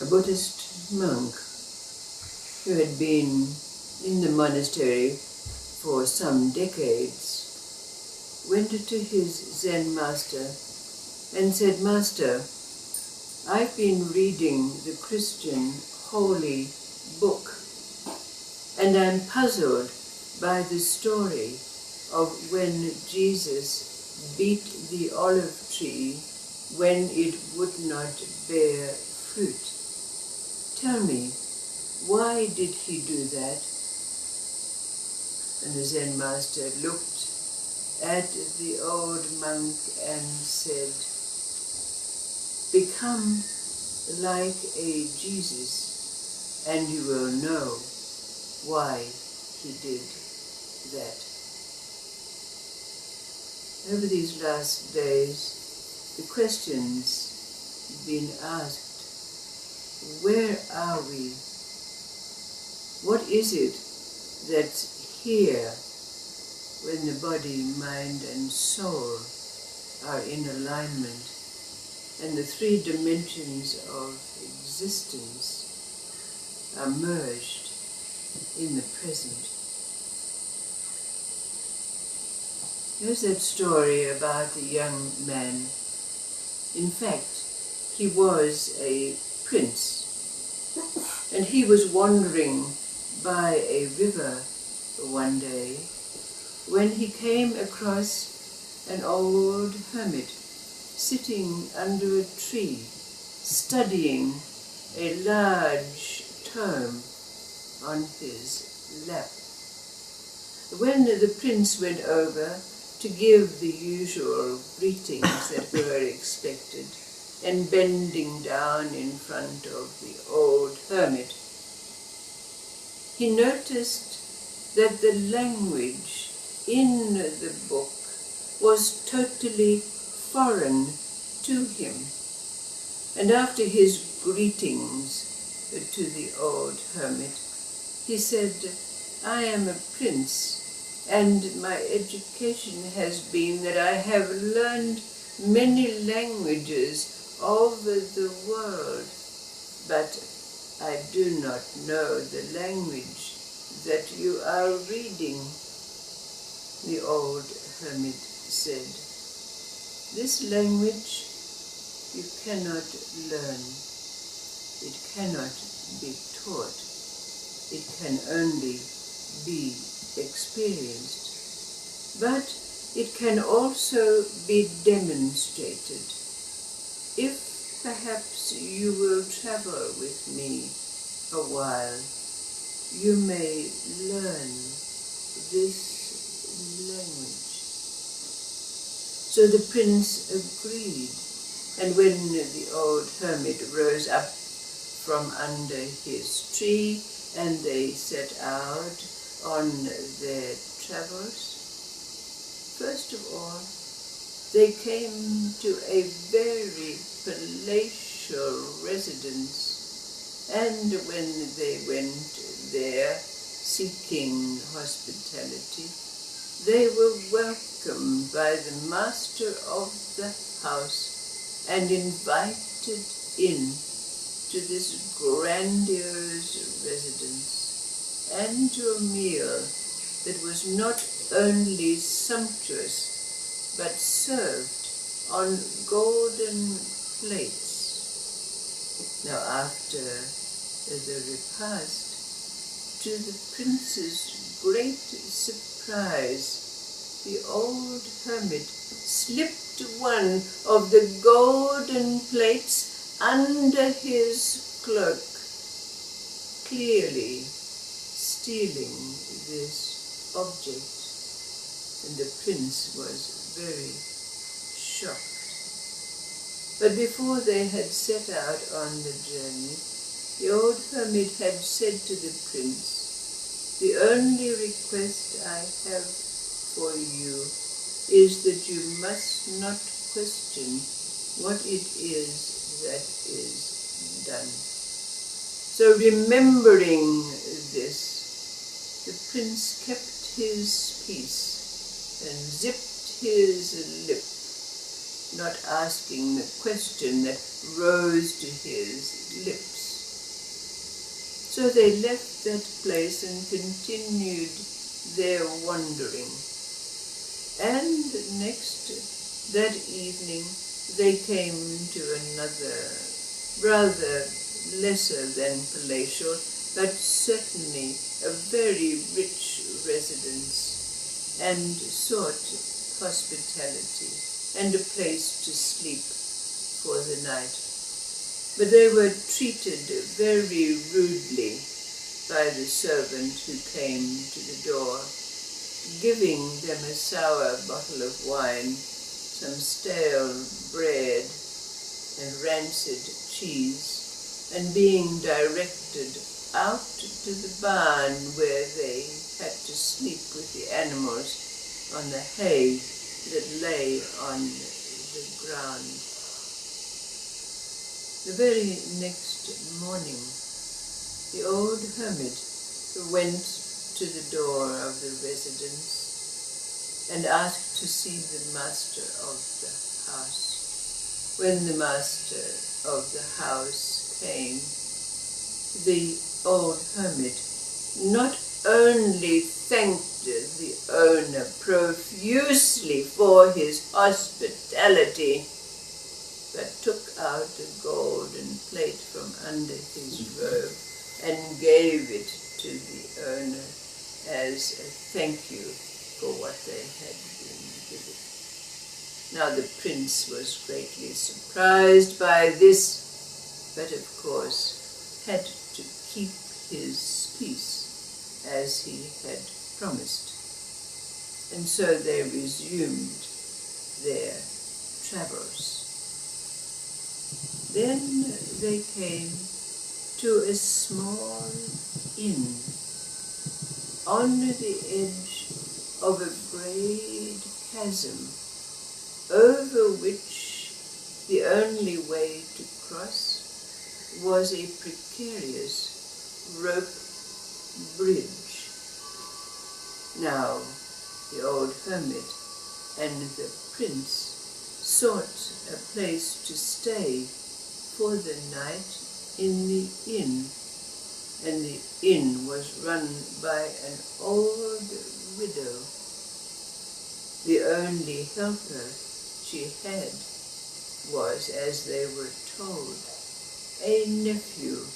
a Buddhist monk who had been in the monastery for some decades, went to his Zen master and said, "Master, I've been reading the Christian holy book, and I'm puzzled by the story of when Jesus beat the olive tree when it would not bear fruit. Tell me, why did he do that?" And the Zen master looked at the old monk and said, "Become like a Jesus, and you will know why he did that." Over these last days, the questions have been asked: where are we? What is it that's here when the body, mind, and soul are in alignment, and the three dimensions of existence are merged in the present? There's that story about a young man. In fact, he was a prince, and he was wandering by a river one day when he came across an old hermit sitting under a tree, studying a large tome on his lap. When the prince went over to give the usual greetings that were expected, and bending down in front of the old hermit, he noticed that the language in the book was totally foreign to him. And after his greetings to the old hermit, he said, "I am a prince, and my education has been that I have learned many languages of the world, but I do not know the language that you are reading." The old hermit said, "This language you cannot learn. It cannot be taught. It can only be experienced. But it can also be demonstrated. If perhaps you will travel with me a while, you may learn this language." So the prince agreed, and when the old hermit rose up from under his tree and they set out on their travels, first of all, they came to a very palatial residence, and when they went there seeking hospitality, they were welcomed by the master of the house and invited in to this grandiose residence, and to a meal that was not only sumptuous, but served on golden plates. Now after the repast, to the prince's great surprise, the old hermit slipped one of the golden plates under his cloak, clearly stealing this object, and the prince was very shocked. But before they had set out on the journey, the old hermit had said to the prince, "The only request I have for you is that you must not question what it is that is done." So remembering this, the prince kept his peace and zipped his lip, not asking the question that rose to his lips. So they left that place and continued their wandering. And that evening, they came to another, rather lesser than palatial, but certainly a very rich residence, and sought hospitality and a place to sleep for the night. But they were treated very rudely by the servant who came to the door, giving them a sour bottle of wine, some stale bread and rancid cheese, and being directed out to the barn where they had to sleep with the animals on the hay that lay on the ground. The very next morning, the old hermit went to the door of the residence and asked to see the master of the house. When the master of the house came, the old hermit not only thanked the owner profusely for his hospitality, but took out a golden plate from under his robe and gave it to the owner as a thank you for what they had been given. Now the prince was greatly surprised by this, but of course had to keep his peace as he had promised. And so they resumed their travels. Then they came to a small inn on the edge of a great chasm, over which the only way to cross was a precarious rope bridge. Now the old hermit and the prince sought a place to stay for the night in the inn, and the inn was run by an old widow. The only helper she had was, as they were told, a nephew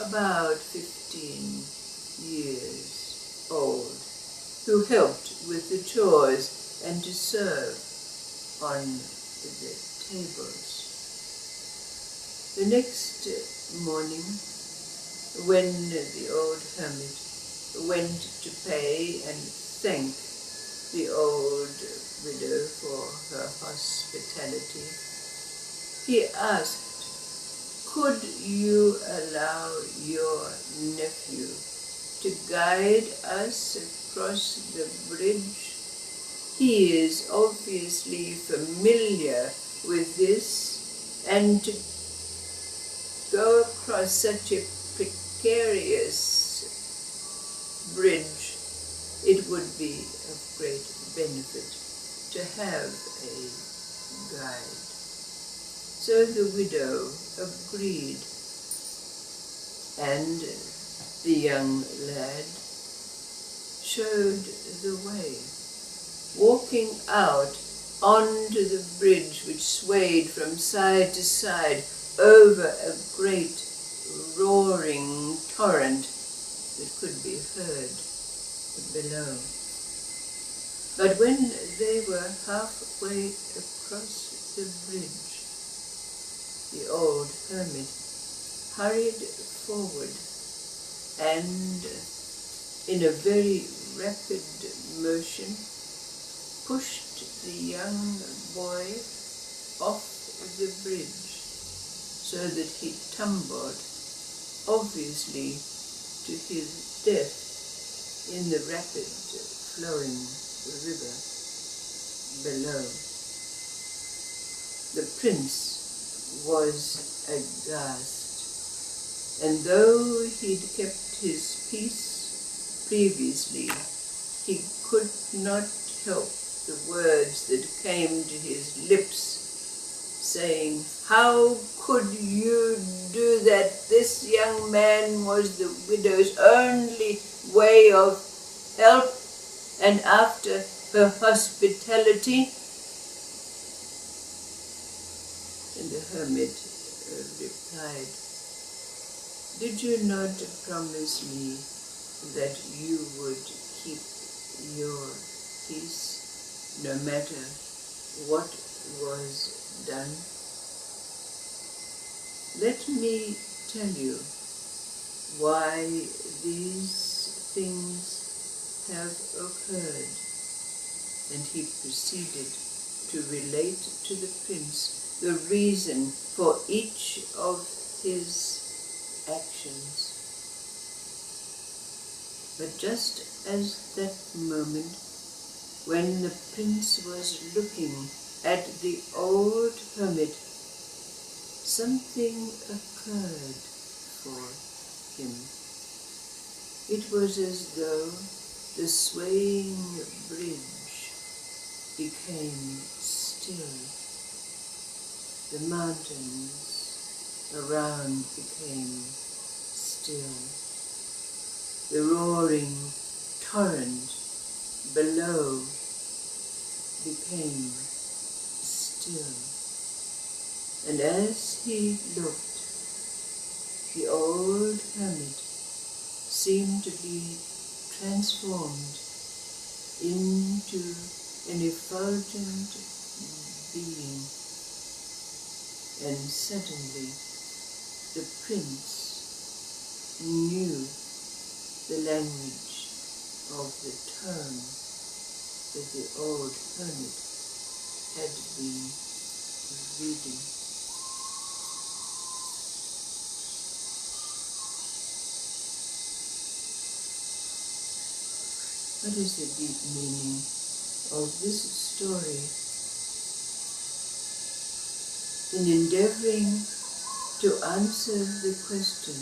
about 15 years old, who helped with the chores and to serve on the tables. The next morning, when the old hermit went to pay and thank the old widow for her hospitality, he asked, "Could you allow your nephew to guide us across the bridge? He is obviously familiar with this, and to go across such a precarious bridge, it would be of great benefit to have a guide." So the widow agreed, and the young lad showed the way, walking out onto the bridge which swayed from side to side over a great roaring torrent that could be heard below. But when they were halfway across the bridge, the old hermit hurried forward and, in a very rapid motion, pushed the young boy off the bridge, so that he tumbled, obviously to his death, in the rapid flowing river below. The prince was aghast, and though he'd kept his peace previously, he could not help the words that came to his lips, saying, "How could you do that. This young man was the widow's only way of help, and after her hospitality, and the hermit replied, "Did you not promise me that you would keep your peace no matter what was done? Let me tell you why these things have occurred." And he proceeded to relate to the prince the reason for each of his actions. But just as that moment, when the prince was looking at the old hermit, something occurred for him. It was as though the swaying bridge became still. The mountains around became still. The roaring torrent below became still. And as he looked, the old hermit seemed to be transformed into an effulgent being. And suddenly the prince knew the language of the tome that the old hermit had been reading. What is the deep meaning of this story? In endeavoring to answer the question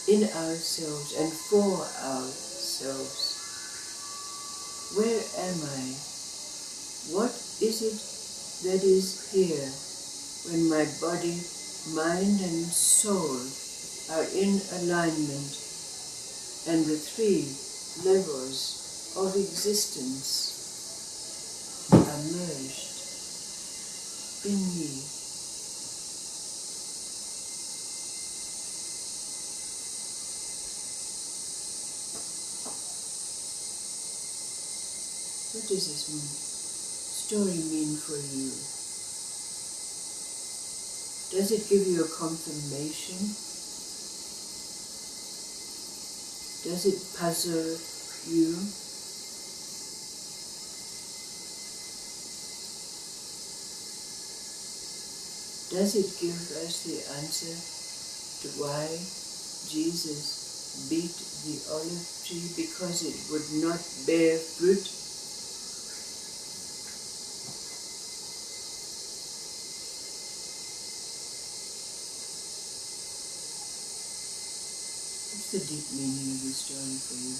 in ourselves and for ourselves, where am I? What is it that is here when my body, mind and soul are in alignment and the three levels of existence are merged in me? What does this story mean for you? Does it give you a confirmation? Does it puzzle you? Does it give us the answer to why Jesus beat the olive tree because it would not bear fruit? What's the deep meaning of this story for you?